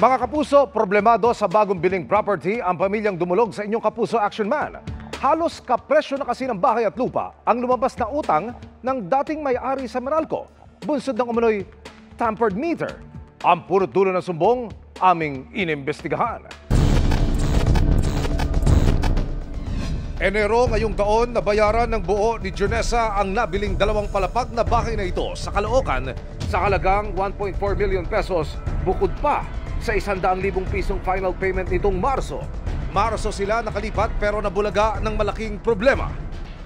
Mga kapuso, problemado sa bagong biling property ang pamilyang dumulog sa inyong Kapuso Action Man. Halos kapresyo na kasi ng bahay at lupa ang lumabas na utang ng dating may-ari sa Meralco. Bunsod ng umano'y tampered meter. Ang punot dulo ng sumbong, aming inimbestigahan. Enero ngayong taon, nabayaran ng buo ni Jonessa ang nabiling 2 palapag na bahay na ito sa Caloocan sa halagang 1.4 million pesos, bukod pa sa 100,000 pisong final payment nitong Marso. Marso sila nakalipat pero nabulaga ng malaking problema.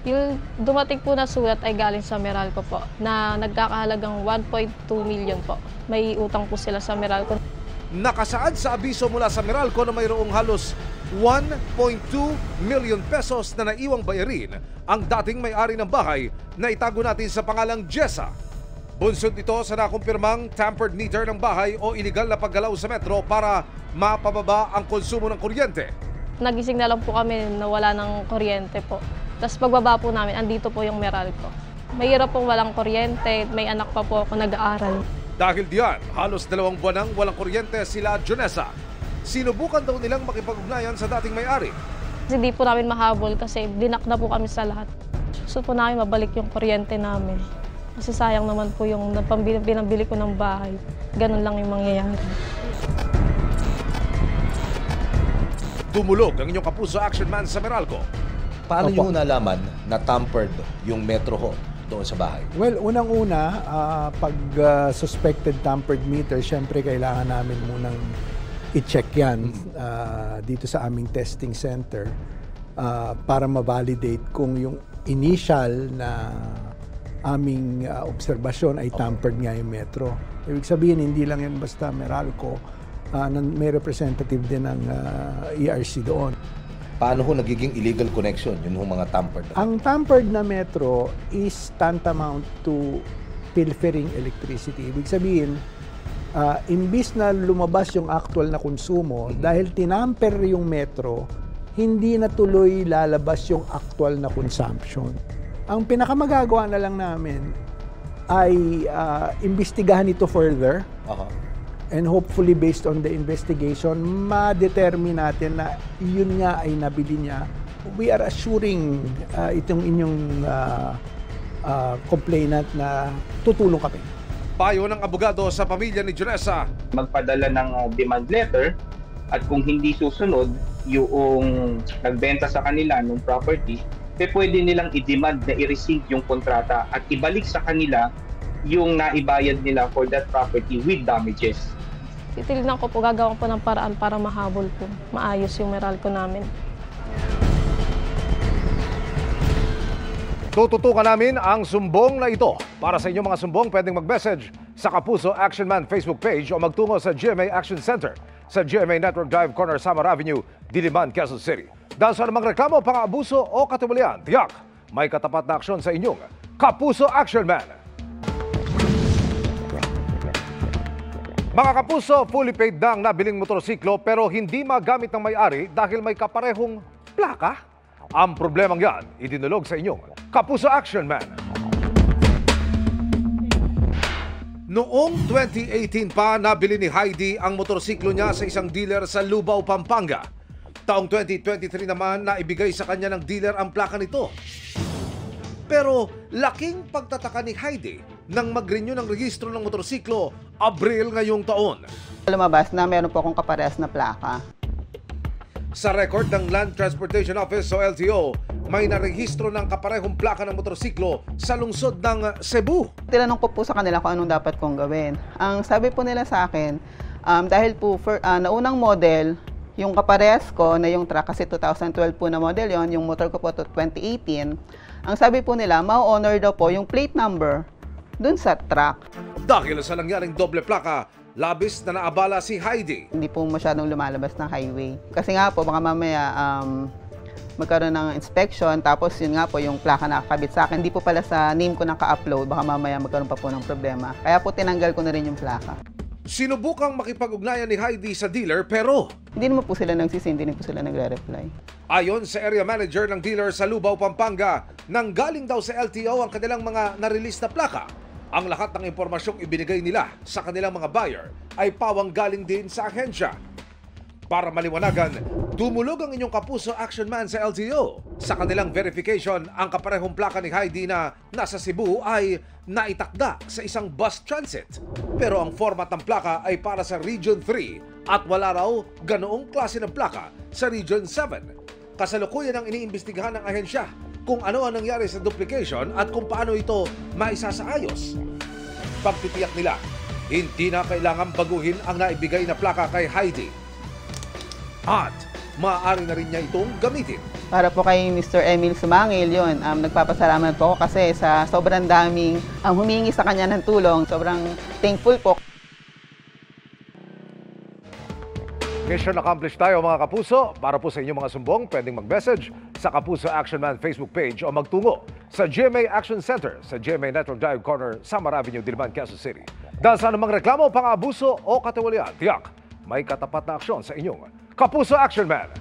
Yung dumating po na sulat ay galing sa Meralco po na nagkakahalagang 1.2 million po. May utang po sila sa Meralco. Nakasaad sa abiso mula sa Meralco na mayroong halos 1.2 million pesos na naiwang bayarin ang dating may-ari ng bahay na itago natin sa pangalang Jessa. Bunsod ito sa nakumpirmang tampered meter ng bahay o iligal na paggalaw sa metro para mapababa ang konsumo ng kuryente. Nagising na lang po kami na wala ng kuryente po. Tapos pagbaba po namin, andito po yung Meralco. Mahirap pong walang kuryente, may anak pa po ako nag-aaral. Dahil diyan, halos 2 buwan nang walang kuryente sila at Jonessa. Sinubukan daw nilang makipag-ugnayan sa dating may-ari. Hindi po namin mahabol kasi dinak na po kami sa lahat. Gusto po namin mabalik yung kuryente namin. Kasi sayang naman po yung pinabili ko ng bahay. Ganun lang yung mangyayari. Dumulog ang inyong Kapuso Action Man sa Meralco. Paano nyo nalaman na tampered yung metro ho doon sa bahay? Well, unang-una, pag suspected tampered meter, syempre kailangan namin munang i-check yan dito sa aming testing center para ma-validate kung yung initial na aming obserbasyon ay tampered nga yung metro. Ibig sabihin, hindi lang yan basta Meralco, may representative din ng ERC doon. Paano ho nagiging illegal connection yun mga tampered? Ang tampered na metro is tantamount to pilfering electricity. Ibig sabihin, imbis na lumabas yung actual na konsumo, dahil tinamper yung metro, hindi na tuloy lalabas yung actual na consumption. Ang pinakamagagawa na lang namin ay imbestigahan ito further. And hopefully based on the investigation, ma-determine natin na yun nga ay nabili niya. We are assuring itong inyong complainant na tutulong kami. Payo ng abogado sa pamilya ni Jonessa. Magpadala ng demand letter at kung hindi susunod yung nagbenta sa kanila ng property, pwede nilang i-demand na i-rescind yung kontrata at ibalik sa kanila yung naibayad nila for that property with damages. Titignan ko po, gagawin po ng paraan para mahabol po, maayos yung Meralco namin. Tututukan namin ang sumbong na ito. Para sa inyong mga sumbong, pwedeng mag-message sa Kapuso Action Man Facebook page o magtungo sa GMA Action Center sa GMA Network Drive, Corner Samar Avenue, Diliman, Quezon City. Dahil sa namang reklamo, pang-abuso o katiwalian, tiyak, may katapat na aksyon sa inyong Kapuso Action Man. Mga kapuso, fully paid na ang nabiling motorsiklo pero hindi magamit ng may-ari dahil may kaparehong plaka. Ang problemang yan, idinulog sa inyong Kapuso Action Man. Noong 2018 pa, nabili ni Heidi ang motorsiklo niya sa isang dealer sa Lubao, Pampanga. Taong 2023 naman, naibigay sa kanya ng dealer ang plaka nito. Pero laking pagtataka ni Heidi nang mag-renew ng rehistro ng motorsiklo Abril ngayong taon. Lumabas na meron po akong kaparehas na plaka. Sa record ng Land Transportation Office o LTO, may narehistro ng kaparehong plaka ng motorsiklo sa lungsod ng Cebu. Tinanong ko po sa kanila kung anong dapat kong gawin. Ang sabi po nila sa akin, dahil po naunang model, yung kaparehas ko na yung truck, kasi 2012 po na model yon, yung motor ko po to 2018, ang sabi po nila, ma-honor daw po yung plate number dun sa truck. Dahil sa nangyaring doble plaka, labis na naabala si Heidi. Hindi po masyadong lumalabas ng highway. Kasi nga po, baka mamaya magkaroon ng inspection, tapos yun nga po, yung plaka na nakakabit sa akin, hindi po pala sa name ko naka-upload, baka mamaya magkaroon pa po ng problema. Kaya po tinanggal ko na rin yung plaka. Sinubukang makipag-ugnayan ni Heidi sa dealer pero hindi naman po sila nagsisi, hindi po sila nagre-reply. ayon sa area manager ng dealer sa Lubao, Pampanga, nanggaling daw sa LTO ang kanilang mga na-release na plaka. Ang lahat ng impormasyong ibinigay nila sa kanilang mga buyer ay pawang galing din sa ahensya. Para maliwanagan, dumulog ang inyong kapuso action man sa LTO. Sa kanilang verification, ang kaparehong plaka ni Heidi na nasa Cebu ay naitakda sa isang bus transit. Pero ang format ng plaka ay para sa Region 3 at wala raw ganoong klase ng plaka sa Region 7. Kasalukuyan ang iniimbestigahan ng ahensya kung ano ang nangyari sa duplication at kung paano ito maisasaayos. Pagtitiyak nila, hindi na kailangan baguhin ang naibigay na plaka kay Heidi. At maaari na rin niya itong gamitin. Para po kay Mr. Emil Sumangil, yun, nagpapasalamat po ako kasi sa sobrang daming humingi sa kanya ng tulong. Sobrang thankful po. Mission accomplished tayo mga kapuso. Para po sa inyong mga sumbong, pwedeng mag-message sa Kapuso Action Man Facebook page o magtungo sa GMA Action Center sa GMA Network Drive Corner, Samar Avenue, Diliman, Quezon City. Dahil sa anumang reklamo, pang-abuso o katiwalian, tiyak may katapat na aksyon sa inyong Kapuso Action Man.